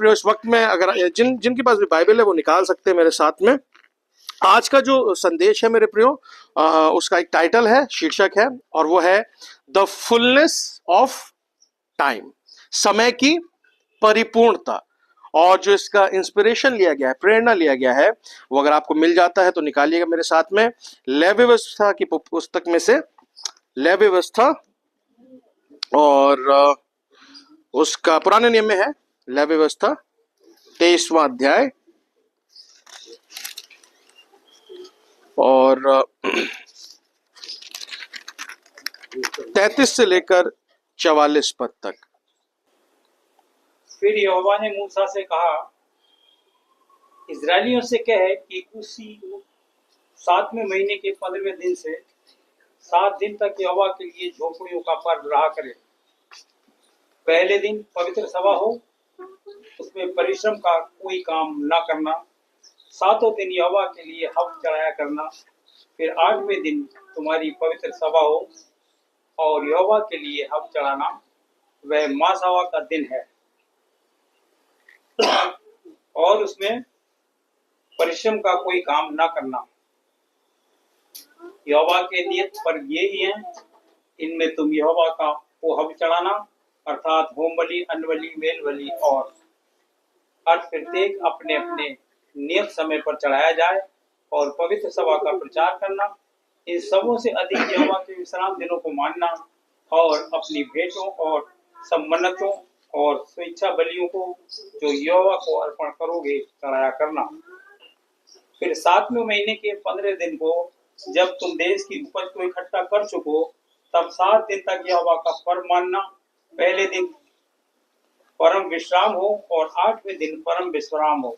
इस वक्त में अगर जिनके पास भी बाइबल है वो निकाल सकते हैं मेरे साथ में। आज का जो संदेश है मेरे प्रियो, उसका एक टाइटल है, शीर्षक है, और वो है द फुलनेस ऑफ टाइम, समय की परिपूर्णता। और जो इसका इंस्पिरेशन लिया गया है, प्रेरणा लिया गया है, वो अगर आपको मिल जाता है तो निकालिएगा मेरे साथ में। लय व्यवस्था की पुस्तक में से लय व्यवस्था, और उसका पुराने नियम में है लय व्यवस्था 23वां अध्याय और 33 से लेकर 44 पद तक। फिर यहोवा ने मूसा से कहा, इजरायलियों से कहे कि उसी 7वें महीने के 15वें दिन से 7 दिन तक यहोवा के लिए झोपड़ियों का पर्व रहा करे। पहले दिन पवित्र सभा हो, उसमें परिश्रम का कोई काम न करना। 7 दिन यहोवा के लिए हव्य चढ़ाया करना। फिर 8वें दिन तुम्हारी पवित्र सभा हो और यहोवा के लिए हव्य चढ़ाना, वह महासभा का दिन है और उसमें परिश्रम का कोई काम न करना। यहोवा के नियत पर्व ये ही हैं, इनमें तुम यहोवा का वो हव्य चढ़ाना, अर्थात होम बलि, अन्न बलि, मेल बलि और अर्थ प्रत्येक अपने अपने नियत समय पर चढ़ाया जाए, और पवित्र सभा का प्रचार करना। इन सबों से अधिक यहोवा के विश्राम दिनों को मानना और अपनी भेंटों और सम्मन्नतों और स्वेच्छा बलियों को जो यहोवा को अर्पण करोगे चढ़ाया करना। फिर 7वें महीने के 15 दिन को जब तुम देश की उपज को इकट्ठा कर चुको, तब 7 दिन तक यहोवा का पर्व मानना। पहले दिन परम विश्राम हो और 8वें दिन परम विश्राम हो।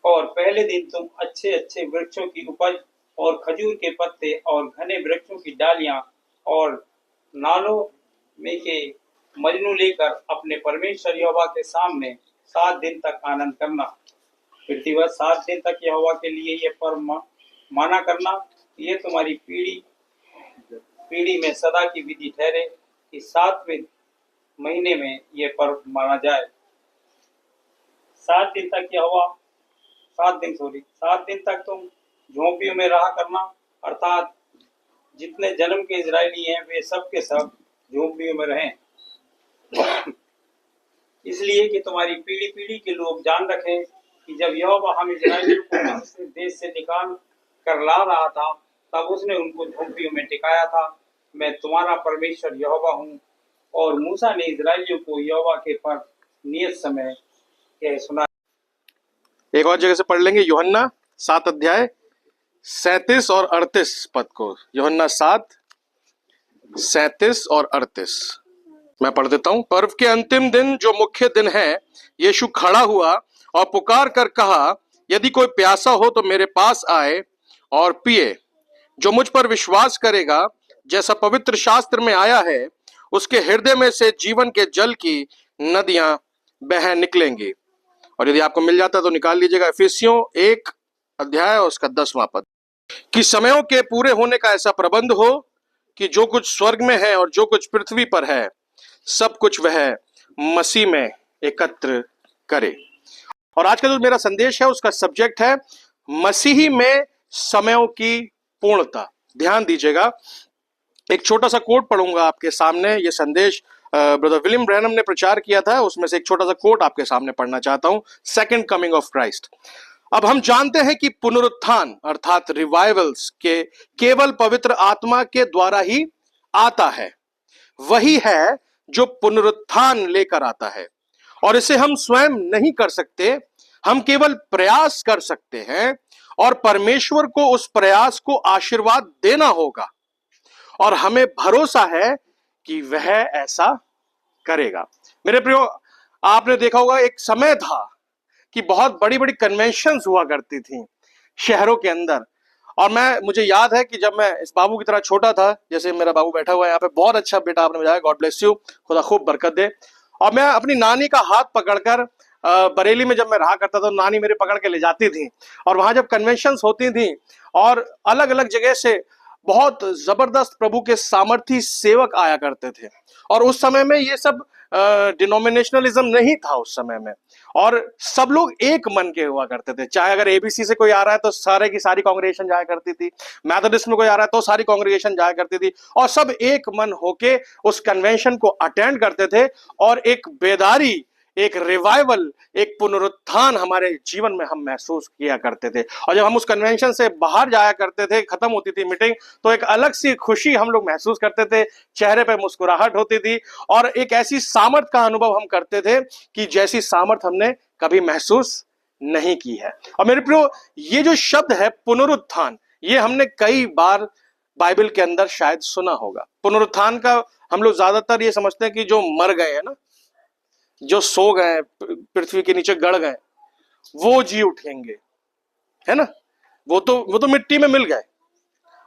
और पहले दिन तुम अच्छे अच्छे वृक्षों की उपज और खजूर के पत्ते और घने वृक्षों की डालियां और नालों में के मजनू लेकर अपने परमेश्वर यहोवा के सामने 7 दिन तक आनंद करना। फिर दिवस 7 दिन तक यहोवा के लिए यह पर्व माना करना। ये तुम्हारी पीढ़ी पीढ़ी में सदा की विधि ठहरे कि 7वें महीने में यह पर्व माना जाए। 7 दिन तक यहोवा 7 दिन तक तुम झोंपड़ियों में रहा करना, अर्थात जितने जन्म के इजरायली हैं वे सब के सब झोंपड़ियों में रहें, इसलिए कि तुम्हारी पीढ़ी पीढ़ी के लोग जान रखें कि जब यहोवा हम इजरायलियों को मिस्र देश से निकाल कर ला रहा था, तब उसने उनको झोंपड़ियों में टिकाया था। मैं तुम्हारा परमेश्वर यहोवा हूँ। और मूसा ने इजरायलियों को यहोवा के पर्व नियत समय कह सुना। एक और जगह से पढ़ लेंगे, यूहन्ना 7 अध्याय 37 और 38 पद को। यूहन्ना 7 37 और 38 मैं पढ़ देता हूं। पर्व के अंतिम दिन जो मुख्य दिन है, यीशु खड़ा हुआ और पुकार कर कहा, यदि कोई प्यासा हो तो मेरे पास आए और पिए। जो मुझ पर विश्वास करेगा, जैसा पवित्र शास्त्र में आया है, उसके हृदय में से जीवन के जल की नदियां बह निकलेंगी। और यदि आपको मिल जाता तो निकाल लीजिएगा इफिसियों 1 अध्याय और उसका 10वां पद। कि समयों के पूरे होने का ऐसा प्रबंध हो कि जो कुछ स्वर्ग में है और जो कुछ पृथ्वी पर है, सब कुछ वह मसीह में एकत्र करे। और आज का जो मेरा संदेश है उसका सब्जेक्ट है मसीही में समयों की पूर्णता। ध्यान दीजिएगा, एक छोटा सा कोट पढ़ूंगा आपके सामने। ये संदेश ब्रदर विलियम ब्रैनम ने प्रचार किया था, उसमें से एक छोटा सा कोट आपके सामने पढ़ना चाहता हूं। Second coming of Christ. अब हम जानते हैं कि पुनरुत्थान अर्थात रिवाइवल्स के केवल पवित्र आत्मा के द्वारा ही आता है। वही है जो पुनरुत्थान लेकर आता है, और इसे हम स्वयं नहीं कर सकते, हम केवल प्रयास कर सकते हैं, और परमेश्वर को उस प्रयास को आशीर्वाद देना होगा, और हमें भरोसा है कि वह ऐसा करेगा। मेरे प्रियो, आपने देखा होगा एक समय था कि बहुत बड़ी बड़ी कन्वेंशंस हुआ करती थी शहरों के अंदर। और मुझे याद है कि जब मैं इस बाबू की तरह छोटा था, जैसे मेरा बाबू बैठा हुआ है यहाँ पे, बहुत अच्छा बेटा आपने बजाया, गॉड ब्लेस यू, खुदा खूब बरकत दे। और मैं अपनी नानी का हाथ पकड़कर बरेली में जब मैं रहा करता था, तो नानी मेरे पकड़ के ले जाती थी, और वहां जब कन्वेंशंस होती थी और अलग अलग जगह से बहुत जबरदस्त प्रभु के सामर्थी सेवक आया करते थे। और उस समय में ये सब डिनोमिनेशनलिज्म नहीं था उस समय में, और सब लोग एक मन के हुआ करते थे। चाहे अगर एबीसी से कोई आ रहा है तो सारे की सारी कांग्रेगेशन जाया करती थी, मैथोडिस्ट में कोई आ रहा है तो सारी कांग्रेगेशन जाया करती थी, और सब एक मन होके उस कन्वेंशन को अटेंड करते थे, और एक बेदारी, एक रिवाइवल, एक पुनरुत्थान हमारे जीवन में हम महसूस किया करते थे। और जब हम उस कन्वेंशन से बाहर जाया करते थे, खत्म होती थी मीटिंग, तो एक अलग सी खुशी हम लोग महसूस करते थे, चेहरे पे मुस्कुराहट होती थी, और एक ऐसी सामर्थ का अनुभव हम करते थे कि जैसी सामर्थ हमने कभी महसूस नहीं की है। और मेरे प्रियो, ये जो शब्द है पुनरुत्थान, ये हमने कई बार बाइबल के अंदर शायद सुना होगा। पुनरुत्थान का हम लोग ज्यादातर ये समझते हैं कि जो मर गए हैं ना, जो सो गए, पृथ्वी के नीचे गड़ गए, वो जी उठेंगे, है ना। वो तो मिट्टी में मिल गए,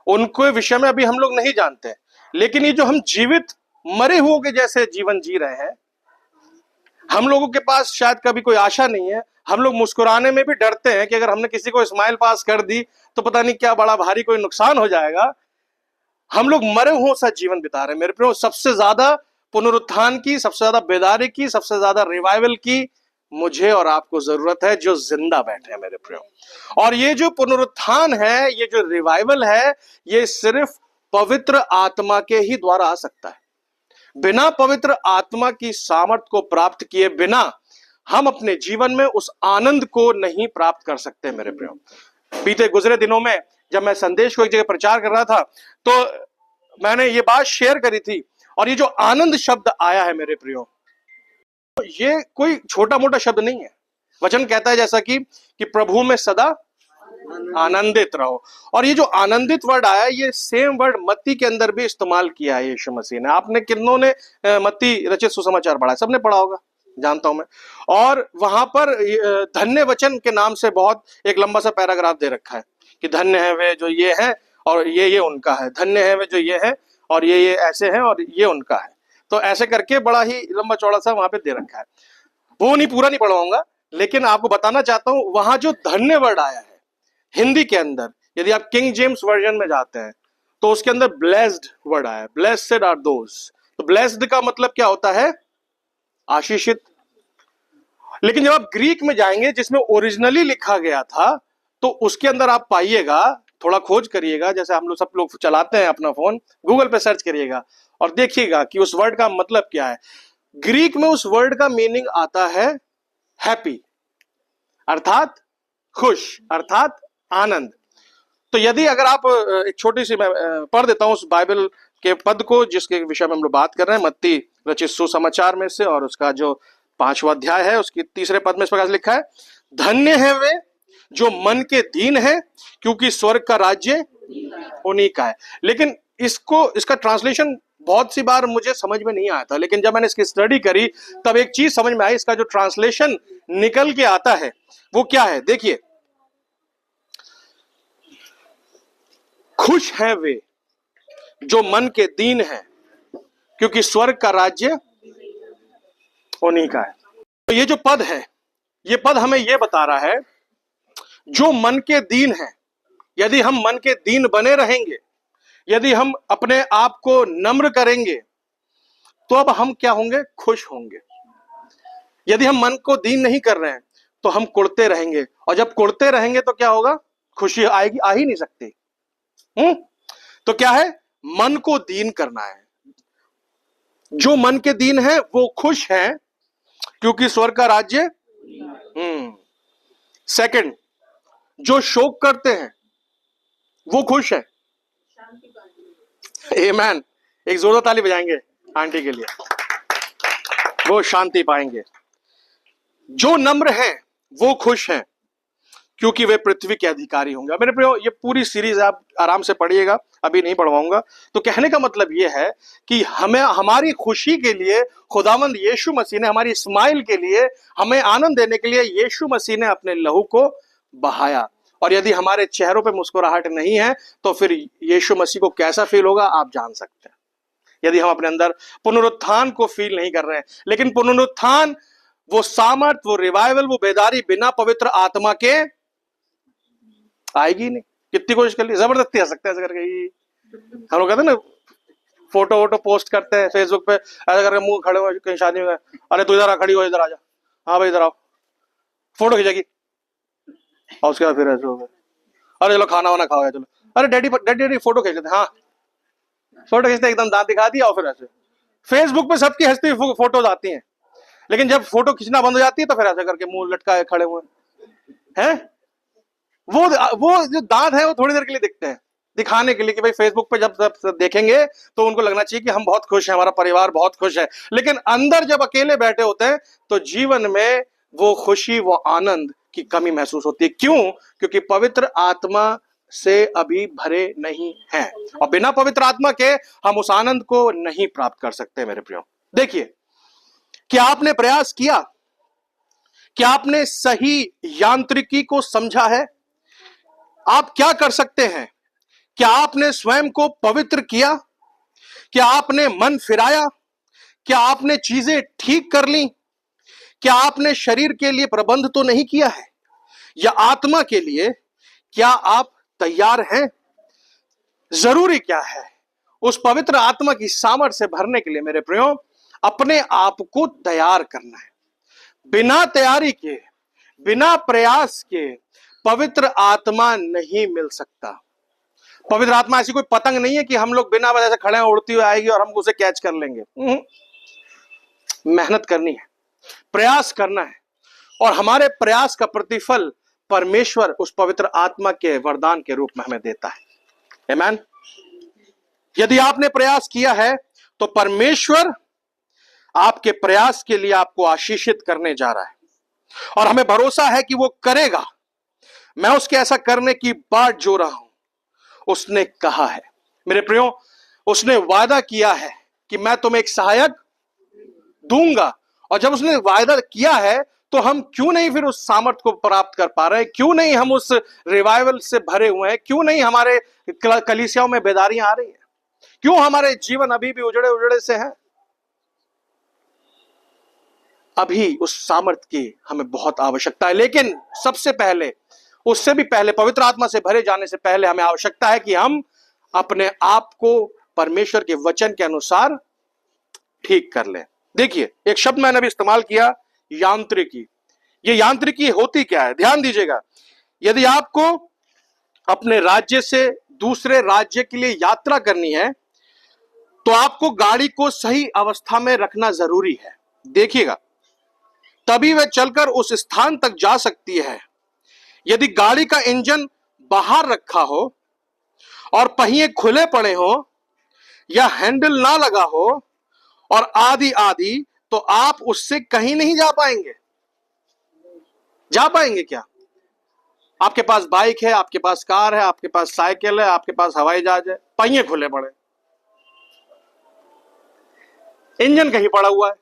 उनके विषय में अभी हम लोग नहीं जानते हैं। लेकिन ये जो हम जीवित मरे हुए के जैसे जीवन जी रहे हैं, हम लोगों के पास शायद कभी कोई आशा नहीं है। हम लोग मुस्कुराने में भी डरते हैं कि अगर हमने किसी को स्माइल पास कर दी तो पता नहीं क्या बड़ा भारी कोई नुकसान हो जाएगा। हम लोग मरे हुए सा जीवन बिता रहे हैं। मेरे प्रियो, सबसे ज्यादा पुनरुत्थान की, सबसे ज्यादा बेदारी की, सबसे ज्यादा रिवाइवल की मुझे और आपको जरूरत है, जो जिंदा बैठे हैं मेरे प्रियो। और ये जो पुनरुत्थान है, ये जो रिवाइवल है, ये सिर्फ पवित्र आत्मा के ही द्वारा आ सकता है। बिना पवित्र आत्मा की सामर्थ को प्राप्त किए बिना हम अपने जीवन में उस आनंद को नहीं प्राप्त कर सकते मेरे प्रियो। बीते गुजरे दिनों में जब मैं संदेश को एक जगह प्रचार कर रहा था, तो मैंने ये बात शेयर करी थी, और ये जो आनंद शब्द आया है मेरे प्रियो, ये कोई छोटा मोटा शब्द नहीं है। वचन कहता है जैसा कि प्रभु में सदा आनंदित रहो। और ये जो आनंदित वर्ड आया, ये सेम वर्ड मत्ती के अंदर भी इस्तेमाल किया है यीशु मसीह ने। आपने किन्नों ने मत्ती रचित सुसमाचार पढ़ा है? सबने पढ़ा होगा, जानता हूं मैं। और वहां पर धन्य वचन के नाम से बहुत एक लंबा सा पैराग्राफ दे रखा है कि धन्य है वे जो ये है और ये उनका है, धन्य है वे जो ये है और ये ऐसे हैं और ये उनका है। तो ऐसे करके बड़ा ही लंबा चौड़ा सा वहां पे दे रखा है। वो नहीं, पूरा नहीं पढ़ाऊंगा, लेकिन आपको बताना चाहता हूं, वहां जो धन्य वर्ड आया है हिंदी के अंदर, यदि आप किंग जेम्स वर्जन में जाते हैं तो उसके अंदर ब्लेस्ड वर्ड आया है। Blessed are those. तो ब्लेस्ड का मतलब क्या होता है? आशीषित। लेकिन जब आप ग्रीक में जाएंगे, जिसमें ओरिजिनली लिखा गया था, तो उसके अंदर आप पाइएगा, थोड़ा खोज करिएगा, जैसे हम लोग सब लोग चलाते हैं अपना फोन, गूगल पे सर्च करिएगा और देखिएगा कि उस वर्ड का मतलब क्या है। ग्रीक में उस वर्ड का मीनिंग आता है हैप्पी, अर्थात खुश, अर्थात आनंद। तो यदि अगर आप एक छोटी सी, मैं पढ़ देता हूं उस बाइबल के पद को जिसके विषय में हम लोग बात कर रहे हैं, मत्ती रचित सुसमाचार में से, और उसका जो 5वां अध्याय है, उसकी 3रे पद में इस प्रकार से लिखा है, धन्य है वे जो मन के दीन है, क्योंकि स्वर्ग का राज्य उन्हीं का है। लेकिन इसका ट्रांसलेशन बहुत सी बार मुझे समझ में नहीं आया था, लेकिन जब मैंने इसकी स्टडी करी तब एक चीज समझ में आई। इसका जो ट्रांसलेशन निकल के आता है वो क्या है, देखिए, खुश हैं वे जो मन के दीन हैं, क्योंकि स्वर्ग का राज्य उन्हीं का है। तो ये जो पद है, ये पद हमें ये बता रहा है, जो मन के दीन है, यदि हम मन के दीन बने रहेंगे, यदि हम अपने आप को नम्र करेंगे, तो अब हम क्या होंगे? खुश होंगे। यदि हम मन को दीन नहीं कर रहे हैं तो हम कुढ़ते रहेंगे, और जब कुढ़ते रहेंगे तो क्या होगा? खुशी आएगी? आ ही नहीं सकती। तो क्या है? मन को दीन करना है। जो मन के दीन है वो खुश हैं, क्योंकि स्वर्ग का राज्य। सेकंड, जो शोक करते हैं वो खुश है। आमेन। एक जोरदार ताली बजाएंगे आंटी के लिए, वो शांति पाएंगे। जो नम्र हैं वो खुश हैं, क्योंकि वे पृथ्वी के अधिकारी होंगे। मेरे प्रियो, ये पूरी सीरीज आप आराम से पढ़िएगा, अभी नहीं पढ़वाऊंगा। तो कहने का मतलब ये है कि हमें हमारी खुशी के लिए खुदावंद यीशु मसीह ने, हमारी स्माइल के लिए, हमें आनंद देने के लिए यीशु मसीह ने अपने लहू को बहाया। और यदि हमारे चेहरों पे मुस्कुराहट नहीं है तो फिर यीशु मसीह को कैसा फील होगा आप जान सकते हैं, यदि हम अपने अंदर पुनरुत्थान को फील नहीं कर रहे हैं। लेकिन पुनरुत्थान, वो सामर्थ, वो रिवाइवल, वो बेदारी बिना पवित्र आत्मा के आएगी नहीं। कितनी कोशिश कर ली, जबरदस्ती आ सकते हैं ऐसे करके। हम लोग कहते हैं ना, फोटो वोटो पोस्ट करते हैं फेसबुक पे, ऐसा करके मुंह खड़े हुए कहीं शादी में, अरे तू इधर आ, खड़ी हो, इधर आ जा, हाँ भाई इधर आओ, फोटो खींचेगी, और उसके बाद फिर ऐसे हो गए, अरे चलो खाना वाना खाओ, चलो, अरे डैडी डैडी फोटो खींच लेते, हाँ फोटो खींचते एकदम दांत दिखा दिया, और फिर ऐसे फेसबुक पे सबकी हंसती फोटोज आती हैं, लेकिन जब फोटो खींचना बंद हो जाती है तो फिर ऐसे करके मुंह लटकाए खड़े हुए हैं। वो जो दांत है वो थोड़ी देर के लिए दिखते हैं, दिखाने के लिए कि भाई फेसबुक पे जब सब देखेंगे तो उनको लगना चाहिए कि हम बहुत खुश हैं, हमारा परिवार बहुत खुश है, लेकिन अंदर जब अकेले बैठे होते हैं तो जीवन में वो खुशी, वो आनंद की कमी महसूस होती है। क्यों? क्योंकि पवित्र आत्मा से अभी भरे नहीं हैं, और बिना पवित्र आत्मा के हम उस आनंद को नहीं प्राप्त कर सकते। मेरे प्रियो, देखिए, क्या आपने प्रयास किया? क्या आपने सही यांत्रिकी को समझा है? आप क्या कर सकते हैं? क्या आपने स्वयं को पवित्र किया? क्या आपने मन फिराया? क्या आपने चीजें ठीक कर ली? क्या आपने शरीर के लिए प्रबंध तो नहीं किया है, या आत्मा के लिए क्या आप तैयार हैं? जरूरी क्या है? उस पवित्र आत्मा की सामर्थ्य से भरने के लिए मेरे प्रियो, अपने आप को तैयार करना है। बिना तैयारी के, बिना प्रयास के पवित्र आत्मा नहीं मिल सकता। पवित्र आत्मा ऐसी कोई पतंग नहीं है कि हम लोग बिना वजह से खड़े हैं, उड़ती हुई आएगी और हम उसे कैच कर लेंगे। मेहनत करनी है, प्रयास करना है, और हमारे प्रयास का प्रतिफल परमेश्वर उस पवित्र आत्मा के वरदान के रूप में हमें देता है। आमीन। यदि आपने प्रयास किया है तो परमेश्वर आपके प्रयास के लिए आपको आशीषित करने जा रहा है, और हमें भरोसा है कि वो करेगा। मैं उसके ऐसा करने की बाट जो रहा हूं। उसने कहा है मेरे प्रियो, उसने वादा किया है कि मैं तुम्हें एक सहायक दूंगा, और जब उसने वादा किया है तो हम क्यों नहीं फिर उस सामर्थ को प्राप्त कर पा रहे हैं? क्यों नहीं हम उस रिवाइवल से भरे हुए हैं? क्यों नहीं हमारे कलीसियाओं में बेदारियां आ रही हैं? क्यों हमारे जीवन अभी भी उजड़े उजड़े से हैं? अभी उस सामर्थ की हमें बहुत आवश्यकता है, लेकिन सबसे पहले, उससे भी पहले, पवित्र आत्मा से भरे जाने से पहले हमें आवश्यकता है कि हम अपने आप को परमेश्वर के वचन के अनुसार ठीक कर लें। देखिए, एक शब्द मैंने अभी इस्तेमाल किया, यांत्रिकी। ये यांत्रिकी होती क्या है? ध्यान दीजिएगा। यदि आपको अपने राज्य से दूसरे राज्य के लिए यात्रा करनी है तो आपको गाड़ी को सही अवस्था में रखना जरूरी है। देखिएगा, तभी वह चलकर उस स्थान तक जा सकती है। यदि गाड़ी का इंजन बाहर रखा हो और पहिए खुले पड़े हो या हैंडल ना लगा हो और आदि आदि, तो आप उससे कहीं नहीं जा पाएंगे। जा पाएंगे क्या? आपके पास बाइक है, आपके पास कार है, आपके पास साइकिल है, आपके पास हवाई जहाज है, पहिए खुले पड़े, इंजन कहीं पड़ा हुआ है,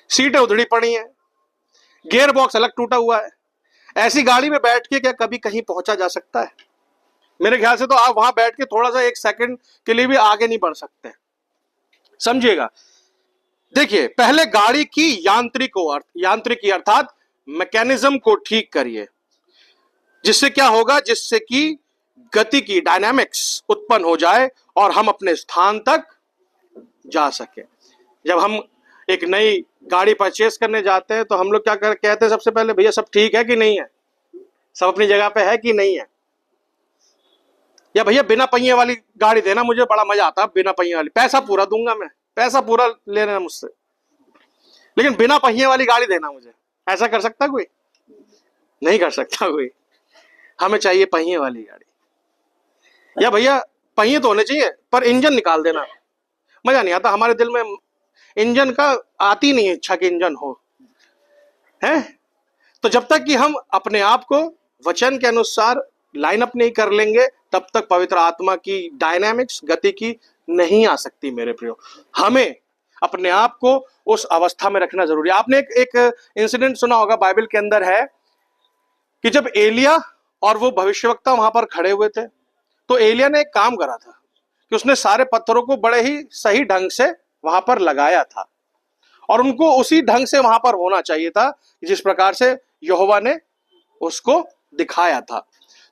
सीटें उधड़ी पड़ी हैं, गियर बॉक्स अलग टूटा हुआ है, ऐसी गाड़ी में बैठ के क्या कभी कहीं पहुंचा जा सकता है? मेरे ख्याल से तो आप वहां बैठ के थोड़ा सा एक सेकंड के लिए भी आगे नहीं बढ़ सकते। समझिएगा। देखिए, पहले गाड़ी की यांत्रिकी अर्थात मैकेनिज्म को ठीक करिए, जिससे क्या होगा? जिससे कि गति की डायनामिक्स उत्पन्न हो जाए और हम अपने स्थान तक जा सके। जब हम एक नई गाड़ी परचेस करने जाते हैं तो हम लोग क्या कहते हैं सबसे पहले? भैया सब ठीक है कि नहीं है, सब अपनी जगह पे है कि नहीं है, या भैया बिना पहिए वाली गाड़ी देना, मुझे बड़ा मजा आता है बिना पहिए वाली, पैसा पूरा दूंगा मैं, पैसा पूरा ले लेना मुझसे, लेकिन बिना पहिए वाली गाड़ी देना मुझे। ऐसा कर सकता कोई? नहीं कर सकता कोई। हमें चाहिए पहिए वाली गाड़ी। या भैया पहिए तो होने चाहिए पर इंजन निकाल देना, मजा नहीं आता। हमारे दिल में इंजन का आती नहीं इच्छा कि इंजन हो, है? तो जब तक कि हम अपने आप को वचन के अनुसार लाइन अप नहीं कर लेंगे, तब तक पवित्र आत्मा की डायनामिक्स, गति की नहीं आ सकती। मेरे प्रियो, हमें अपने आप को उस अवस्था में रखना जरूरी है। आपने एक इंसिडेंट सुना होगा, बाइबल के अंदर है कि जब एलिया और वो भविष्यवक्ता वहां पर खड़े हुए थे तो एलिया ने एक काम करा था कि उसने सारे पत्थरों को बड़े ही सही ढंग से वहां पर लगाया था, और उनको उसी ढंग से वहां पर होना चाहिए था जिस प्रकार से यहोवा ने उसको दिखाया था।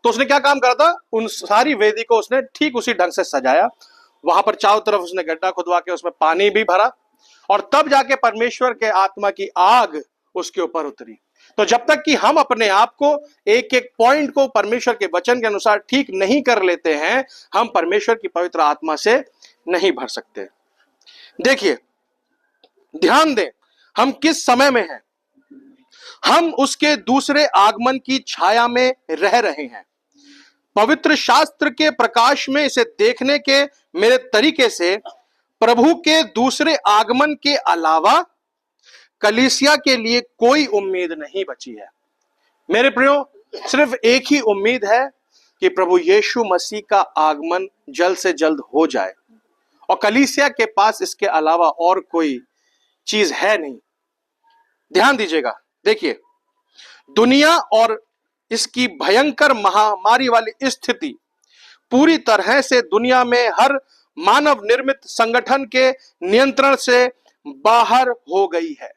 तो उसने क्या काम करा था? उन सारी वेदी को उसने ठीक उसी ढंग से सजाया, वहां पर चारों तरफ उसने गड्ढा खुदवा के उसमें पानी भी भरा और तब जाके परमेश्वर के आत्मा की आग उसके ऊपर उतरी। तो जब तक कि हम अपने आप को एक एक पॉइंट को परमेश्वर के वचन के अनुसार ठीक नहीं कर लेते हैं, हम परमेश्वर की पवित्र आत्मा से नहीं भर सकते। देखिए, ध्यान दें, हम किस समय में हैं। हम उसके दूसरे आगमन की छाया में रह रहे हैं। पवित्र शास्त्र के प्रकाश में इसे देखने के मेरे तरीके से प्रभु के दूसरे आगमन के अलावा कलीसिया के लिए कोई उम्मीद नहीं बची है। मेरे प्रियो, सिर्फ एक ही उम्मीद है कि प्रभु यीशु मसीह का आगमन जल्द से जल्द हो जाए, और कलीसिया के पास इसके अलावा और कोई चीज है नहीं। ध्यान दीजिएगा, देखिए, दुनिया और इसकी भयंकर महामारी वाली स्थिति पूरी तरह से दुनिया में हर मानव निर्मित संगठन के नियंत्रण से बाहर हो गई है।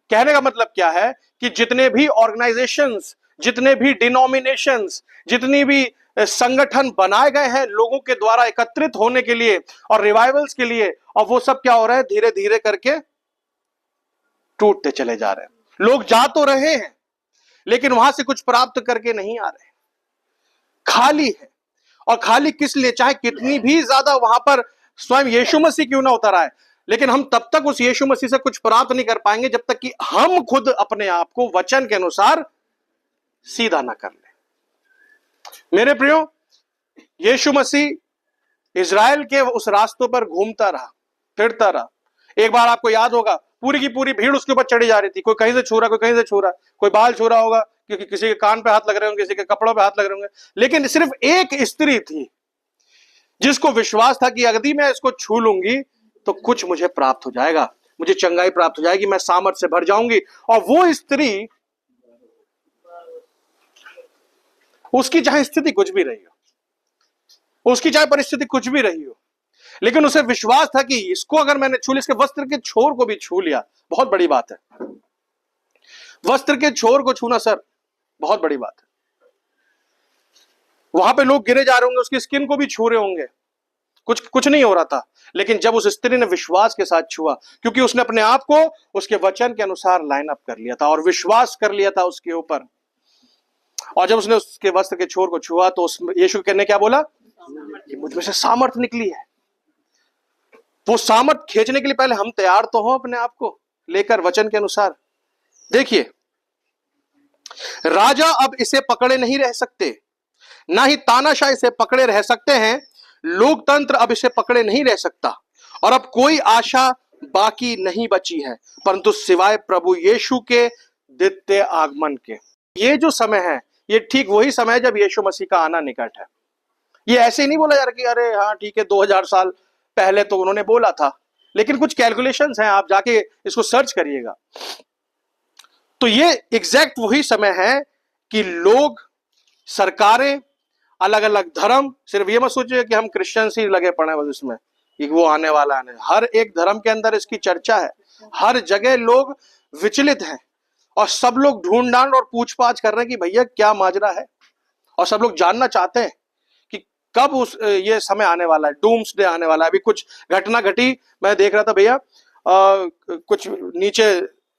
कहने का मतलब क्या है कि जितने भी ऑर्गेनाइजेशंस, जितने भी डिनोमिनेशंस, जितनी भी संगठन बनाए गए हैं लोगों के द्वारा एकत्रित होने के लिए और रिवाइवल्स के लिए, और वो सब क्या हो रहा है, धीरे धीरे करके टूटते चले जा रहे हैं। लोग जा तो रहे हैं लेकिन वहां से कुछ प्राप्त करके नहीं आ रहे, खाली है। और खाली किस लिए? चाहे कितनी भी ज्यादा वहां पर स्वयं यीशु मसीह क्यों ना उतर आए, लेकिन हम तब तक उस यीशु मसीह से कुछ प्राप्त नहीं कर पाएंगे जब तक कि हम खुद अपने आप को वचन के अनुसार सीधा ना कर ले। मेरे प्रियो, यीशु मसीह इजराइल के उस रास्तों पर घूमता रहा, फिरता रहा। एक बार आपको याद होगा, पूरी की पूरी भीड़ उसके ऊपर चढ़ी जा रही थी। कोई कहीं से छू रहा, कोई कहीं से छू रहा, कोई बाल छू रहा होगा, क्योंकि किसी के कान पे हाथ लग रहे होंगे, किसी के कपड़ों पे हाथ लग रहे होंगे। लेकिन सिर्फ एक स्त्री थी जिसको विश्वास था कि यदि मैं इसको छू लूंगी तो कुछ मुझे प्राप्त हो जाएगा, मुझे चंगाई प्राप्त हो जाएगी, मैं सामर्थ से भर जाऊंगी। और वो स्त्री, उसकी चाहे स्थिति कुछ भी रही हो, उसकी चाहे परिस्थिति कुछ भी रही हो, लेकिन उसे विश्वास था कि इसको अगर मैंने छू लिया, इसके वस्त्र के छोर को भी छू लिया, बहुत बड़ी बात है। वस्त्र के छोर को छूना सर बहुत बड़ी बात है। वहां पे लोग गिरे जा रहे होंगे, उसकी स्किन को भी छू रहे होंगे, कुछ नहीं हो रहा था। लेकिन जब उस स्त्री ने विश्वास के साथ छुआ, क्योंकि उसने अपने आप को उसके वचन के अनुसार लाइन अप कर लिया था और विश्वास कर लिया था उसके ऊपर, और जब उसने उसके वस्त्र के छोर को छुआ तो यीशु ने क्या बोला कि मुझ में से सामर्थ निकली है। वो सामर्थ खींचने के लिए पहले हम तैयार तो हो अपने आप को लेकर वचन के अनुसार। देखिए, राजा अब इसे पकड़े नहीं रह सकते, ना ही तानाशाह इसे पकड़े रह सकते हैं। लोकतंत्र अब इसे पकड़े नहीं रह सकता, और अब कोई आशा बाकी नहीं बची है परंतु सिवाय प्रभु यीशु के द्वितीय आगमन के। ये जो समय है, ये ठीक वही समय है जब यीशु मसीह का आना निकट है। ये ऐसे ही नहीं बोला जा रहा कि अरे हाँ ठीक है 2000 साल पहले तो उन्होंने बोला था, लेकिन कुछ कैलकुलेशंस हैं, आप जाके इसको सर्च करिएगा। तो ये एग्जैक्ट वही समय है कि लोग, सरकारें, अलग अलग धर्म, सिर्फ ये मत सोचिए कि हम क्रिश्चियंस ही लगे पड़े हैं बस इसमें कि वो आने वाला है। हर एक धर्म के अंदर इसकी चर्चा है, हर जगह लोग विचलित हैं और सब लोग ढूंढ डांड और पूछपाछ कर रहे हैं कि भैया क्या माजरा है, और सब लोग जानना चाहते हैं कि कब ये समय आने वाला है, डूम्सडे आने वाला है। अभी कुछ घटना घटी, मैं देख रहा था भैया, कुछ नीचे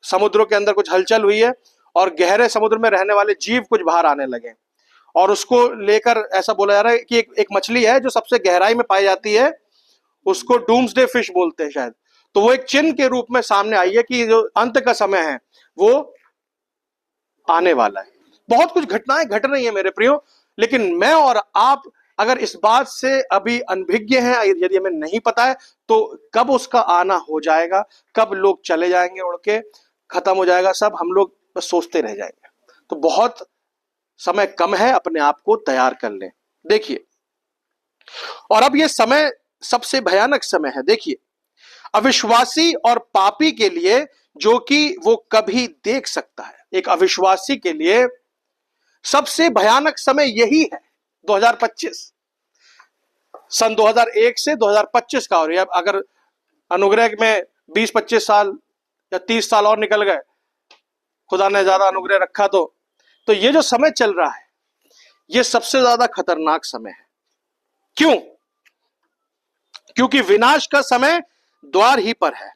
समुद्रों के अंदर कुछ हलचल हुई है और गहरे समुद्र में रहने वाले जीव कुछ बाहर आने लगे, और उसको लेकर ऐसा बोला जा रहा है कि एक मछली है जो सबसे गहराई में पाई जाती है, उसको डूम्सडे फिश बोलते हैं शायद। तो वो एक चिन्ह के रूप में सामने आई है कि जो अंत का समय है वो आने वाला है। बहुत कुछ घटनाएं घट रही है मेरे प्रियो, लेकिन मैं और आप अगर इस बात से अभी अनभिज्ञ हैं, यदि हमें नहीं पता है तो कब उसका आना हो जाएगा, कब लोग चले जाएंगे उड़ के, खत्म हो जाएगा सब, हम लोग बस सोचते रह जाएंगे। तो बहुत समय कम है, अपने आप को तैयार कर लें। देखिए, और अब ये समय सबसे भयानक समय है। देखिए, अविश्वासी और पापी के लिए, जो कि वो कभी देख सकता है, एक अविश्वासी के लिए सबसे भयानक समय यही है 2025, सन 2001 से 2025 का। और अगर अनुग्रह में 20-25 साल या 30 साल और निकल गए, खुदा ने ज्यादा अनुग्रह रखा तो ये जो समय चल रहा है ये सबसे ज्यादा खतरनाक समय है। क्यों? क्योंकि विनाश का समय द्वार ही पर है।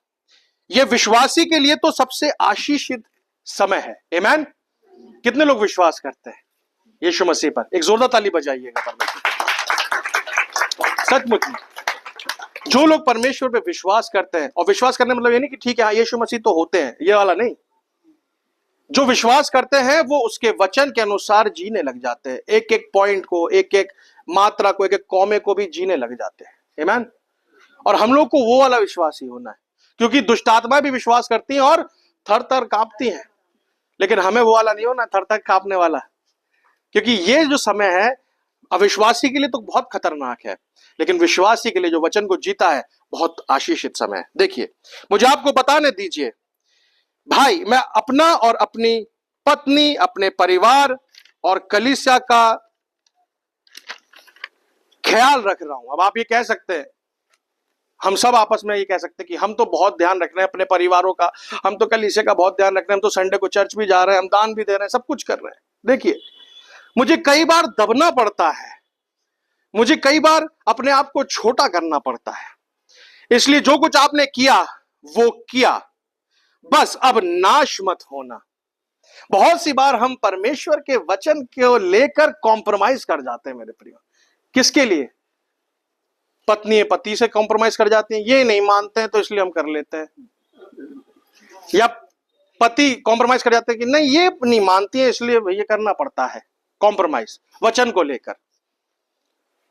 यह विश्वासी के लिए तो सबसे आशीषित समय है। आमीन। कितने लोग विश्वास करते हैं यीशु मसीह पर? एक जोरदार ताली बजाइएगा परमेश्वर। सचमुच में जो लोग परमेश्वर पे विश्वास करते हैं, और विश्वास करने मतलब ये नहीं कि ठीक है हाँ यीशु मसीह तो होते हैं, ये वाला नहीं। जो विश्वास करते हैं वो उसके वचन के अनुसार जीने लग जाते हैं, एक एक पॉइंट को, एक एक मात्रा को, एक एक कौमे को भी जीने लग जाते हैं। आमीन। और हम लोग को वो वाला विश्वास ही होना है, क्योंकि दुष्ट आत्मा भी विश्वास करती हैं और थर थर कांपती हैं, लेकिन हमें वो वाला नहीं होना, थर थर कांपने वाला। क्योंकि ये जो समय है अविश्वासी के लिए तो बहुत खतरनाक है, लेकिन विश्वासी के लिए जो वचन को जीता है बहुत आशीषित समय है। देखिए, मुझे आपको बताने दीजिए भाई, मैं अपना और अपनी पत्नी, अपने परिवार और कलीसिया का ख्याल रख रहा हूं। अब आप ये कह सकते हैं, हम सब आपस में ये कह सकते हैं कि हम तो बहुत ध्यान रख रहे हैं अपने परिवारों का, हम तो कलीसिया का बहुत ध्यान रख रहे हैं, हम तो संडे को चर्च भी जा रहे हैं, हम दान भी दे रहे हैं, सब कुछ कर रहे हैं। देखिए, मुझे कई बार दबना पड़ता है, मुझे कई बार अपने आप को छोटा करना पड़ता है। इसलिए जो कुछ आपने किया वो किया, बस अब नाश मत होना। बहुत सी बार हम परमेश्वर के वचन को लेकर कॉम्प्रोमाइज कर जाते हैं मेरे प्रिय। किसके लिए? पत्नी पति से कॉम्प्रोमाइज कर जाती है, ये नहीं मानते हैं तो इसलिए हम कर लेते हैं। या पति कॉम्प्रोमाइज कर जाते हैं कि नहीं ये नहीं मानती है इसलिए ये करना पड़ता है, कॉम्प्रोमाइज वचन को लेकर।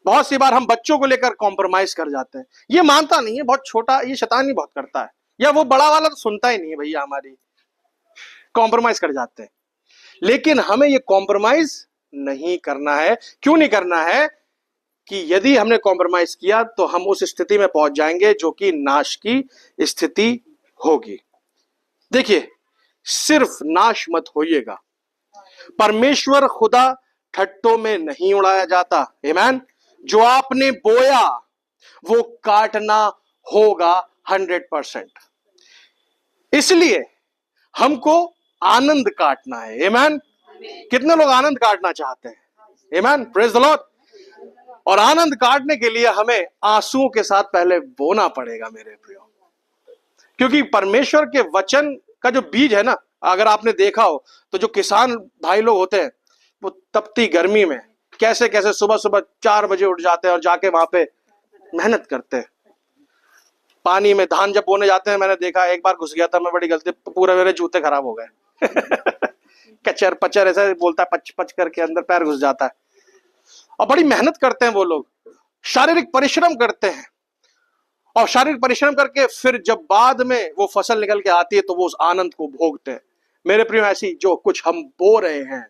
बहुत सी बार हम बच्चों को लेकर कॉम्प्रोमाइज कर जाते हैं, ये मानता नहीं है, बहुत छोटा, ये शैतानी बहुत करता है, या वो बड़ा वाला तो सुनता ही नहीं है भैया हमारी, कॉम्प्रोमाइज कर जाते हैं। लेकिन हमें ये कॉम्प्रोमाइज नहीं करना है। क्यों नहीं करना है? कि यदि हमने कॉम्प्रोमाइज किया तो हम उस स्थिति में पहुंच जाएंगे जो कि नाश की स्थिति होगी। देखिए, सिर्फ नाश मत होइएगा। परमेश्वर खुदा ठट्टों में नहीं उड़ाया जाता। आमीन। जो आपने बोया वो काटना होगा 100%। इसलिए हमको आनंद काटना है। आमीन। कितने लोग आनंद काटना चाहते हैं? आमीन। Praise the Lord. और आनंद काटने के लिए हमें आंसुओं के साथ पहले बोना पड़ेगा मेरे प्रियो, क्योंकि परमेश्वर के वचन का जो बीज है ना, अगर आपने देखा हो तो जो किसान भाई लोग होते हैं वो तपती गर्मी में कैसे कैसे सुबह सुबह 4 बजे उठ जाते हैं और जाके वहां पे मेहनत करते हैं। पानी में धान जब बोने जाते हैं, मैंने देखा, एक बार घुस गया था मैं, बड़ी गलती, पूरे मेरे जूते खराब हो गए। कचर पचर ऐसा बोलता है, पच पच करके अंदर पैर घुस जाता है। और बड़ी मेहनत करते हैं वो लोग, शारीरिक परिश्रम करते हैं, और शारीरिक परिश्रम करके फिर जब बाद में वो फसल निकल के आती है तो वो उस आनंद को भोगते हैं। मेरे प्रियो, ऐसी जो कुछ हम बो रहे हैं,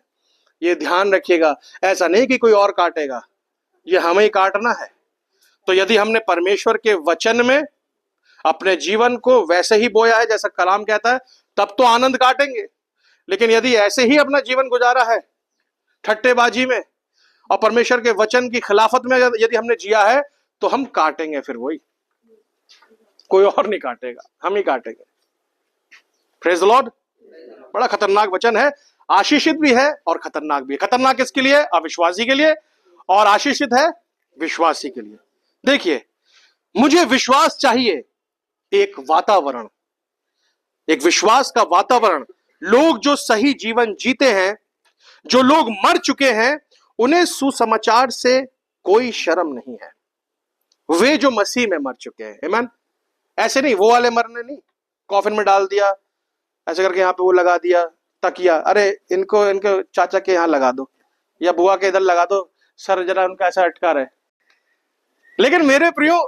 ये ध्यान रखिएगा, ऐसा नहीं कि कोई और काटेगा, ये हमें ही काटना है। तो यदि हमने परमेश्वर के वचन में अपने जीवन को वैसे ही बोया है जैसा कलाम कहता है, तब तो आनंद काटेंगे। लेकिन यदि ऐसे ही अपना जीवन गुजारा है ठट्टेबाजी में और परमेश्वर के वचन की खिलाफत में यदि हमने जिया है, तो हम काटेंगे, फिर वही, कोई और नहीं काटेगा, हम ही काटेंगे। Praise the Lord. बड़ा खतरनाक वचन है, आशीषित भी है और खतरनाक भी है। खतरनाक किसके लिए? अविश्वासी के लिए, और आशीषित है विश्वासी के लिए। देखिए, मुझे विश्वास चाहिए, एक वातावरण, एक विश्वास का वातावरण। लोग जो सही जीवन जीते हैं, जो लोग मर चुके हैं, उन्हें सुसमाचार से कोई शर्म नहीं है। वे जो मसीह में मर चुके हैं। आमीन। ऐसे नहीं, वो वाले मरने नहीं, कॉफिन में डाल दिया ऐसे करके, यहाँ पे वो लगा दिया तकिया, अरे इनको इनके चाचा के यहाँ लगा दो या बुआ के इधर लगा दो, सर जरा उनका ऐसा अटका रहे। लेकिन मेरे प्रियो,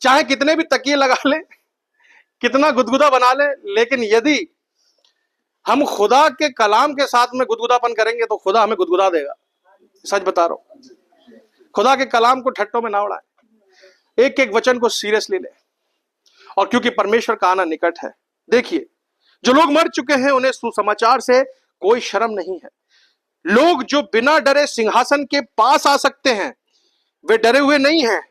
चाहे कितने भी तकिए लगा ले, कितना गुदगुदा बना ले, लेकिन यदि हम खुदा के कलाम के साथ में गुदगुदापन करेंगे तो खुदा हमें गुदगुदा देगा। सच बता रहा हूं, खुदा के कलाम को ठट्टों में ना उड़ाए, एक एक वचन को सीरियसली ले, और क्योंकि परमेश्वर का आना निकट है। देखिए, जो लोग मर चुके हैं उन्हें सुसमाचार से कोई शर्म नहीं है। लोग जो बिना डरे सिंहासन के पास आ सकते हैं, वे डरे हुए नहीं हैं,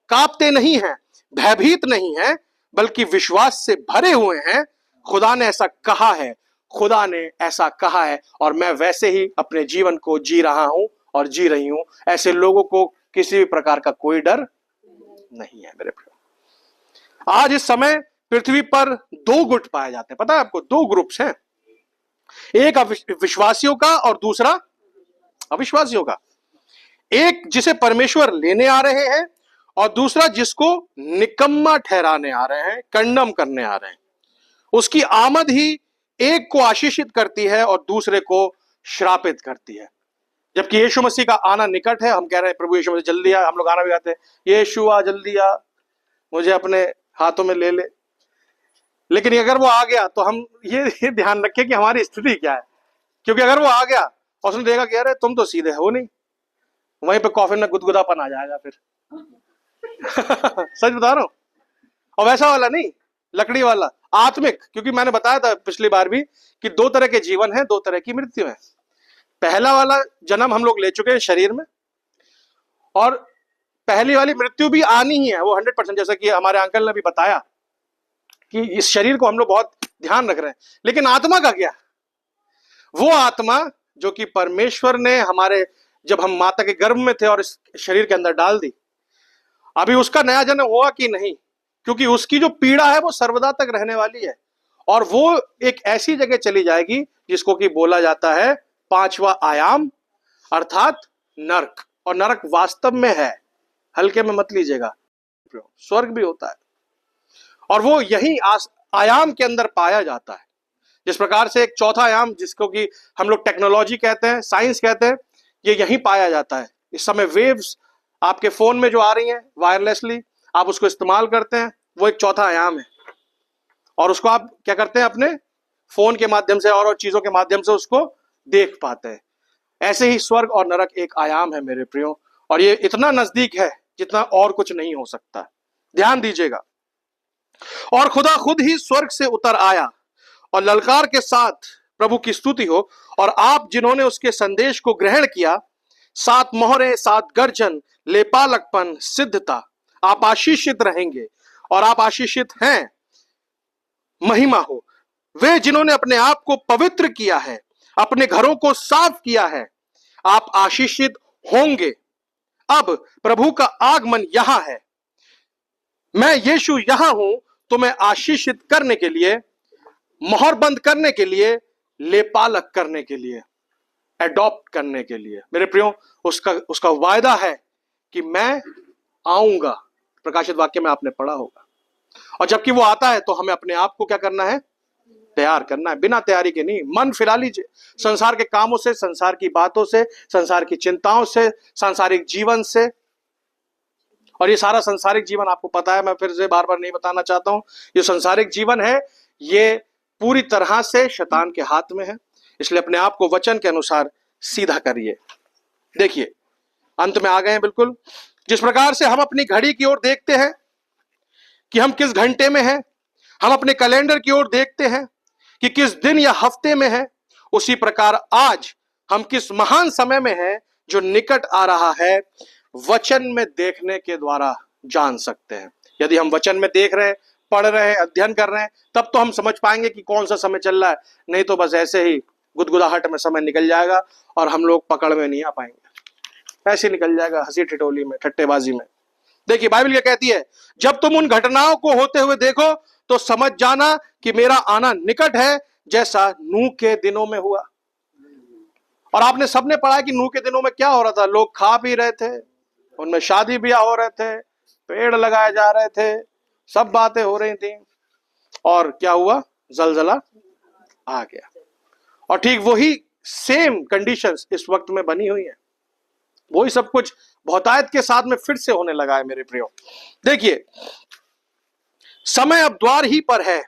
कांपते नहीं हैं, भयभीत नहीं हैं, बल्कि विश्वास से भरे हुए हैं। खुदा ने ऐसा कहा है, खुदा ने ऐसा कहा है, और मैं वैसे ही अपने जीवन को जी रहा हूं और जी रही हूं। ऐसे लोगों को किसी भी प्रकार का कोई डर नहीं है मेरे प्रियो। आज इस समय पृथ्वी पर दो गुट पाए जाते हैं, पता है आपको? दो ग्रुप्स हैं, एक विश्वासियों का और दूसरा अविश्वासियों का। एक जिसे परमेश्वर लेने आ रहे हैं और दूसरा जिसको निकम्मा ठहराने आ रहे हैं, कंडम करने आ रहे हैं। उसकी आमद ही एक को आशीषित करती है और दूसरे को श्रापित करती है। जबकि यीशु मसीह का आना निकट है। हम कह रहे हैं प्रभु यीशु मसीह जल्दी आ, हम लोग गाना भी गाते हैं, यीशु आ जल्दी आ, मुझे अपने हाथों में ले ले। लेकिन अगर वो आ गया तो हम ये ध्यान रखें कि हमारी स्थिति क्या है। क्योंकि अगर वो आ गया और उसने देखा कि अरे तुम तो सीधे हो नहीं, वहीं पे कॉफिन में गुदगुदापन आ जाएगा फिर। सच बता रहा हूं। और वैसा वाला नहीं, लकड़ी वाला, आत्मिक। क्योंकि मैंने बताया था पिछली बार भी कि दो तरह के जीवन है, दो तरह की मृत्यु है। पहला वाला जन्म हम लोग ले चुके हैं शरीर में, और पहली वाली मृत्यु भी आनी ही है, वो 100%। जैसा कि हमारे अंकल ने भी बताया कि इस शरीर को हम लोग बहुत ध्यान रख रहे हैं, लेकिन आत्मा का क्या? वो आत्मा जो कि परमेश्वर ने हमारे, जब हम माता के गर्भ में थे और इस शरीर के अंदर डाल दी, अभी उसका नया जन्म हुआ कि नहीं? क्योंकि उसकी जो पीड़ा है वो सर्वदा तक रहने वाली है, और वो एक ऐसी जगह चली जाएगी जिसको कि बोला जाता है पांचवा आयाम, अर्थात नरक। और नरक वास्तव में है, हल्के में मत लीजिएगा। स्वर्ग भी होता है, और वो यही आयाम के अंदर पाया जाता है। जिस प्रकार से एक चौथा आयाम, जिसको कि हम लोग टेक्नोलॉजी कहते हैं, साइंस कहते हैं, ये यहीं पाया जाता है। इस समय वेव्स आपके फोन में जो आ रही हैं वायरलेसली, आप उसको इस्तेमाल करते हैं, वो एक चौथा आयाम है। और उसको आप क्या करते हैं, अपने फोन के माध्यम से और चीजों के माध्यम से उसको देख पाते हैं। ऐसे ही स्वर्ग और नरक एक आयाम है मेरे प्रियो, और ये इतना नजदीक है जितना और कुछ नहीं हो सकता। ध्यान दीजिएगा। और खुदा खुद ही स्वर्ग से उतर आया और ललकार के साथ प्रभु की स्तुति हो, और आप जिन्होंने उसके संदेश को ग्रहण किया, 7 मोहरें, 7 गर्जन, लेपालकपन, सिद्धता, आप आशीषित रहेंगे और आप आशीषित हैं, महिमा हो। वे जिन्होंने अपने आप को पवित्र किया है, अपने घरों को साफ किया है, आप आशीषित होंगे। अब प्रभु का आगमन यहां है। मैं यीशु यहां हूं तुम्हें आशीषित करने के लिए, मोहर बंद करने के लिए, लेपालक करने के लिए, एडॉप्ट करने के लिए। मेरे प्रियो, उसका वायदा है कि मैं आऊंगा। प्रकाशित वाक्य में आपने पढ़ा होगा। और जबकि वो आता है तो हमें अपने आप को क्या करना है? तैयार करना है। बिना तैयारी के नहीं। मन फिरा लीजिए संसार के कामों से, संसार की बातों से, संसार की चिंताओं से, सांसारिक जीवन से। और ये सारा संसारिक जीवन आपको पता है, मैं फिर से बार बार नहीं बताना चाहता हूं। ये संसारिक जीवन है, ये पूरी तरह से शैतान के हाथ में है। इसलिए अपने आप को वचन के अनुसार सीधा करिए। देखिए, अंत में आ गए हैं बिल्कुल। जिस प्रकार से हम अपनी घड़ी की ओर देखते हैं कि हम किस घंटे में हैं, हम अपने कैलेंडर की ओर देखते हैं कि किस दिन या हफ्ते में है, उसी प्रकार आज हम किस महान समय में हैं जो निकट आ रहा है, वचन में देखने के द्वारा जान सकते हैं। यदि हम वचन में देख रहे हैं, पढ़ रहे हैं, अध्ययन कर रहे हैं, तब तो हम समझ पाएंगे कि कौन सा समय चल रहा है। नहीं तो बस ऐसे ही गुदगुदाहट में समय निकल जाएगा और हम लोग पकड़ में नहीं आ पाएंगे। ऐसे निकल जाएगा हंसी ठिठोली में, ठट्टेबाजी में। देखिए, बाइबल क्या कहती है, जब तुम उन घटनाओं को होते हुए देखो तो समझ जाना कि मेरा आना निकट है, जैसा नूह के दिनों में हुआ। और आपने सबने पढ़ा है कि नूह के दिनों में क्या हो रहा था। लोग खा पी रहे थे, उनमें शादी ब्याह हो रहे थे, पेड़ लगाए जा रहे थे, सब बातें हो रही थी। और क्या हुआ? जलजला आ गया। और ठीक वही सेम कंडीशंस इस वक्त में बनी हुई है। वही सब कुछ बहुतायत के साथ में फिर से होने लगा है मेरे प्रियो। देखिए, समय अब द्वार ही पर है।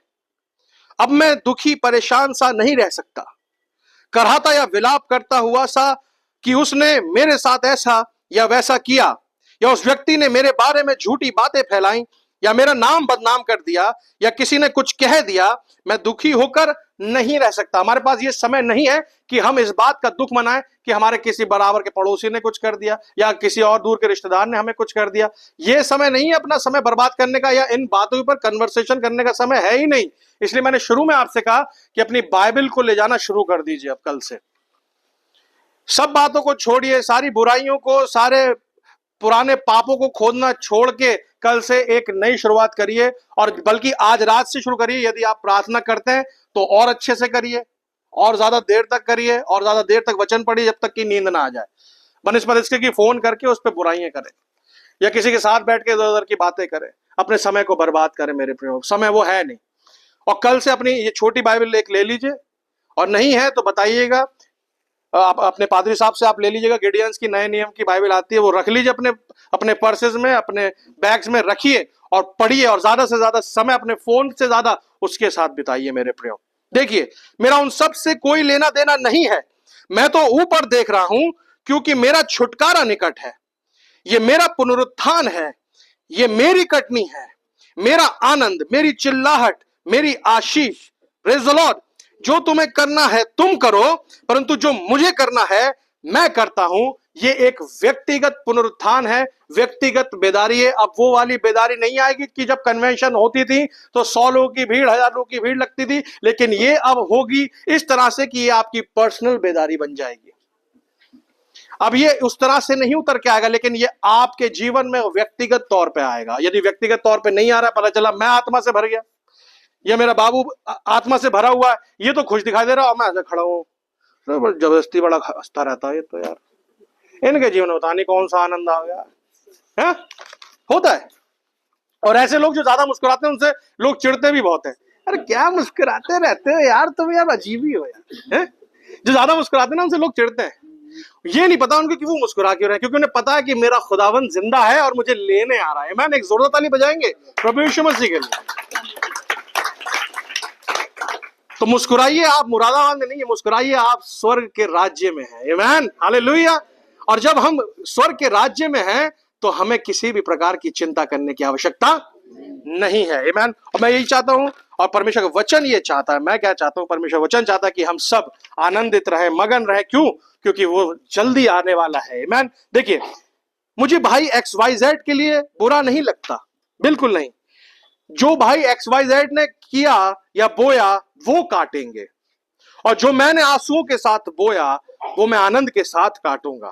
अब मैं दुखी परेशान सा नहीं रह सकता, कराहता या विलाप करता हुआ सा कि उसने मेरे साथ ऐसा या वैसा किया, या उस व्यक्ति ने मेरे बारे में झूठी बातें फैलाई, या मेरा नाम बदनाम कर दिया, या किसी ने कुछ कह दिया। मैं दुखी होकर नहीं रह सकता। हमारे पास ये समय नहीं है कि हम इस बात का दुख मनाएं कि हमारे किसी बराबर के पड़ोसी ने कुछ कर दिया या किसी और दूर के रिश्तेदार ने हमें कुछ कर दिया। ये समय नहीं है अपना समय बर्बाद करने का, या इन बातों पर कन्वर्सेशन करने का समय है ही नहीं। इसलिए मैंने शुरू में आपसे कहा कि अपनी बाइबल को ले जाना शुरू कर दीजिए अब कल से। सब बातों को छोड़िए, सारी बुराइयों को, सारे पुराने पापों को खोदना छोड़ के कल से एक नई शुरुआत करिए, और बल्कि आज रात से शुरू करिए। यदि आप प्रार्थना करते हैं तो और अच्छे से करिए, और ज्यादा देर तक करिए, और ज्यादा देर तक वचन पढ़िए जब तक कि नींद ना आ जाए, बनस्पत इसके कि फोन करके उस पर बुराइयां करें या किसी के साथ बैठ के इधर उधर की बातें करें, अपने समय को बर्बाद करें। मेरे प्रियो, समय वो है नहीं। और कल से अपनी ये छोटी बाइबल एक ले लीजिए, और नहीं है तो बताइएगा, आप अपने पादरी साहब से आप ले लीजिएगा, गिडियंस की नए नियम की बाइबल आती है, वो रख लीजिए अपने अपने पर्सेस में, अपने बैग्स में रखिए और पढ़िए, और ज्यादा से ज्यादा समय अपने फोन से ज्यादा उसके साथ बिताइए। मेरे प्रियो, देखिए, मेरा उन सब से कोई लेना देना नहीं है, मैं तो ऊपर देख रहा हूं, क्योंकि मेरा छुटकारा निकट है। ये मेरा पुनरुत्थान है, ये मेरी कटनी है, मेरा आनंद, मेरी चिल्लाहट, मेरी आशीष। Praise the Lord. जो तुम्हें करना है तुम करो, परंतु जो मुझे करना है मैं करता हूं। ये एक व्यक्तिगत पुनरुत्थान है, व्यक्तिगत बेदारी है। अब वो वाली बेदारी नहीं आएगी कि जब कन्वेंशन होती थी तो 100 लोगों की भीड़, 1000 लोगों की भीड़ लगती थी, लेकिन ये अब होगी इस तरह से कि ये आपकी पर्सनल बेदारी बन जाएगी। अब ये उस तरह से नहीं उतर के आएगा, लेकिन ये आपके जीवन में व्यक्तिगत तौर पे आएगा। यदि व्यक्तिगत तौर पे नहीं आ रहा है, पता चला मैं आत्मा से भर गया, ये मेरा बाबू आत्मा से भरा हुआ है, ये तो खुश दिखाई दे रहा है, मैं ऐसे खड़ा हूं, जबरदस्ती बड़ा हंसता रहता है ये तो, यार इनके जीवन में पता नहीं कौन सा आनंद आ गया है? होता है। और ऐसे लोग जो ज्यादा मुस्कुराते हैं उनसे लोग चिढ़ते भी बहुत है। अरे क्या मुस्कुराते रहते हो यार तुम, यार अजीब ही हो यार, है? जो ज्यादा मुस्कुराते हैं ना उनसे लोग चिढ़ते हैं। ये नहीं पता उनको कि वो मुस्कुरा क्यों रहे हैं, क्योंकि उन्हें पता है कि मेरा खुदावन जिंदा है और मुझे लेने आ रहा है। मैंने एक जोरदार ताली बजाएंगे प्रभु यीशु मसीह के लिए। तो मुस्कुराइए आप मुरादाबाद में नहीं है, मुस्कुराइए आप स्वर्ग के राज्य में हैं। आमीन, हालेलुया। और जब हम स्वर्ग के राज्य में हैं तो हमें किसी भी प्रकार की चिंता करने की आवश्यकता नहीं है। आमीन। और मैं यही चाहता हूं, और परमेश्वर का वचन ये चाहता है, मैं क्या चाहता हूं, परमेश्वर वचन चाहता है कि हम सब आनंदित रहे, मगन रहे। क्यों? क्योंकि वो जल्दी आने वाला है। आमीन। देखिए, मुझे भाई XYZ के लिए बुरा नहीं लगता, बिल्कुल नहीं। जो भाई XYZ ने किया या बोया वो काटेंगे, और जो मैंने आंसुओं के साथ बोया वो मैं आनंद के साथ काटूंगा।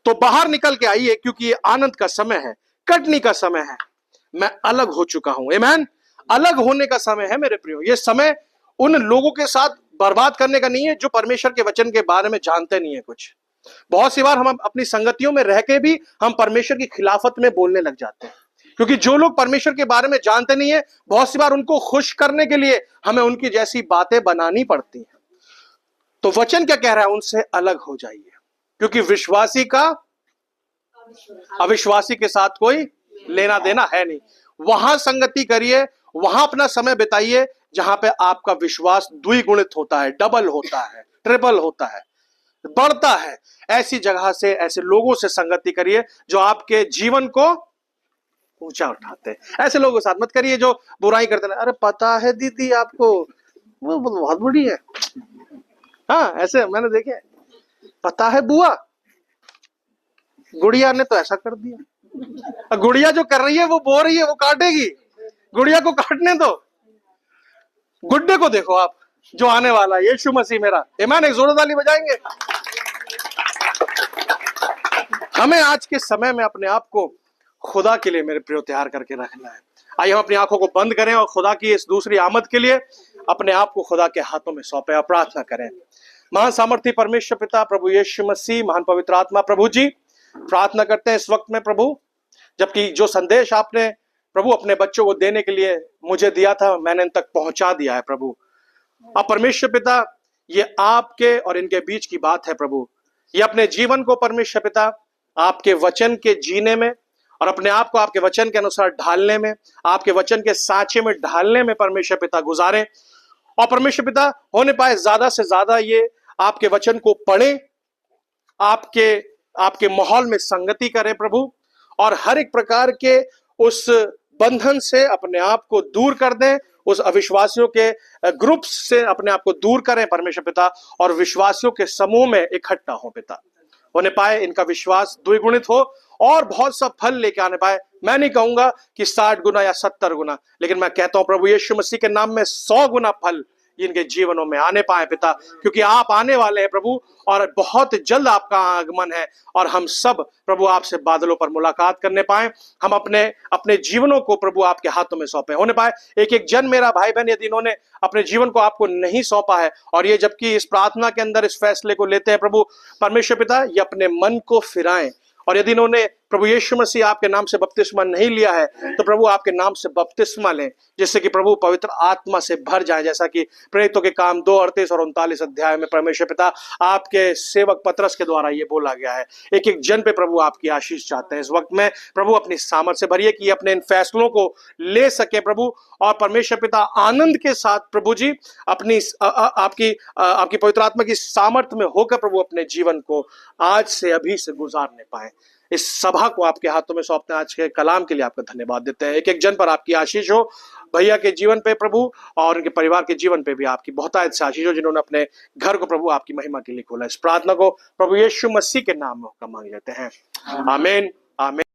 तो बाहर निकल के आइए, क्योंकि ये आनंद का समय है, कटनी का समय है। मैं अलग हो चुका हूं। आमीन। अलग होने का समय है मेरे प्रियो। ये समय उन लोगों के साथ बर्बाद करने का नहीं है जो परमेश्वर के वचन के बारे में जानते नहीं है कुछ। बहुत सी बार हम अपनी संगतियों में रह के भी हम परमेश्वर की खिलाफत में बोलने लग जाते हैं, क्योंकि जो लोग परमेश्वर के बारे में जानते नहीं है, बहुत सी बार उनको खुश करने के लिए हमें उनकी जैसी बातें बनानी पड़ती हैं। तो वचन क्या कह रहा है? उनसे अलग हो जाइए, क्योंकि विश्वासी का अविश्वासी के साथ कोई लेना देना है नहीं। वहां संगति करिए, वहां अपना समय बिताइए जहां पे आपका विश्वास द्विगुणित होता है, डबल होता है, ट्रिपल होता है, बढ़ता है। ऐसी जगह से, ऐसे लोगों से संगति करिए जो आपके जीवन को ऊंचा उठाते हैं। ऐसे लोगों के साथ मत करिए जो बुराई करते हैं। अरे पता है दीदी आपको, वो बहुत बड़ी है। हाँ, ऐसे मैंने देखे। पता है बुआ, गुड़िया ने तो ऐसा कर दिया। गुड़िया जो कर रही है वो बो रही है, वो काटेगी। गुड़िया को काटने दो, गुड्डे को देखो आप जो आने वाला है, यीशु मसीह मेरा। आमीन। एक जोरदार ताली बजाएंगे। हमें आज के समय में अपने आप को खुदा के लिए मेरे प्रियो तैयार करके रखना है। आइए हम अपनी आंखों को बंद करें और खुदा की इस दूसरी आमद के लिए अपने आप को खुदा के हाथों में सौंपे और प्रार्थना करें। महान सामर्थी परमेश्वर पिता, प्रभु यीशु मसीह, महान पवित्र आत्मा, प्रभु जी प्रार्थना करते हैं इस वक्त में प्रभु, जबकि जो संदेश आपने प्रभु अपने बच्चों को देने के लिए मुझे दिया था, मैंने इन तक पहुंचा दिया है प्रभु। अब परमेश्वर पिता, ये आपके और इनके बीच की बात है प्रभु। ये अपने जीवन को परमेश्वर पिता आपके वचन के जीने में और अपने आप को आपके वचन के अनुसार ढालने में, आपके वचन के सांचे में ढालने में परमेश्वर पिता गुजारें। और परमेश्वर पिता होने पाए ज्यादा से ज्यादा ये आपके वचन को पढ़ें, आपके माहौल में संगति करें प्रभु, और हर एक प्रकार के उस बंधन से अपने आप को दूर कर दें, उस अविश्वासियों के ग्रुप से अपने आप को दूर करें परमेश्वर पिता, और विश्वासियों के समूह में इकट्ठा हो पिता। होने पाए इनका विश्वास द्विगुणित हो और बहुत सा फल लेके आने पाए। मैं नहीं कहूंगा कि 60 गुना या 70 गुना, लेकिन मैं कहता हूं प्रभु यीशु मसीह के नाम में 100 गुना फल इनके जीवनों में आने पाए पिता, क्योंकि आप आने वाले हैं प्रभु, और बहुत जल्द आपका आगमन है, और हम सब प्रभु आपसे बादलों पर मुलाकात करने पाए, हम अपने अपने जीवनों को प्रभु आपके हाथों में सौंपे होने पाए। एक एक जन मेरा भाई बहन यदि इन्होंने अपने जीवन को आपको नहीं सौंपा है, और ये जबकि इस प्रार्थना के अंदर इस फैसले को लेते हैं प्रभु परमेश्वर पिता, ये अपने मन को फिराएं, और यदि इन्होंने प्रभु यीशु मसीह आपके नाम से बपतिस्मा नहीं लिया है तो प्रभु आपके नाम से बपतिस्मा लें, जिससे कि प्रभु पवित्र आत्मा से भर जाए, जैसा कि प्रेरितों के काम 2:38 और 39 अध्याय में परमेश्वर पिता आपके सेवक पतरस के द्वारा ये बोला गया है। एक एक जन पे प्रभु आपकी आशीष चाहते हैं इस वक्त में प्रभु, अपनी सामर्थ से भरिए कि अपने इन फैसलों को ले सके प्रभु, और परमेश्वर पिता आनंद के साथ प्रभु जी अपनी आपकी पवित्र आत्मा की सामर्थ में होकर प्रभु अपने जीवन को आज से अभी से गुजारने पाए। इस सभा को आपके हाथों में सौंपते हैं, आज के कलाम के लिए आपका धन्यवाद देते हैं। एक एक जन पर आपकी आशीष हो, भैया के जीवन पे प्रभु और उनके परिवार के जीवन पे भी आपकी बहुतायत से आशीष हो, जिन्होंने अपने घर को प्रभु आपकी महिमा के लिए खोला। इस प्रार्थना को प्रभु यीशु मसीह के नाम में मांग लेते हैं, आमीन आमीन।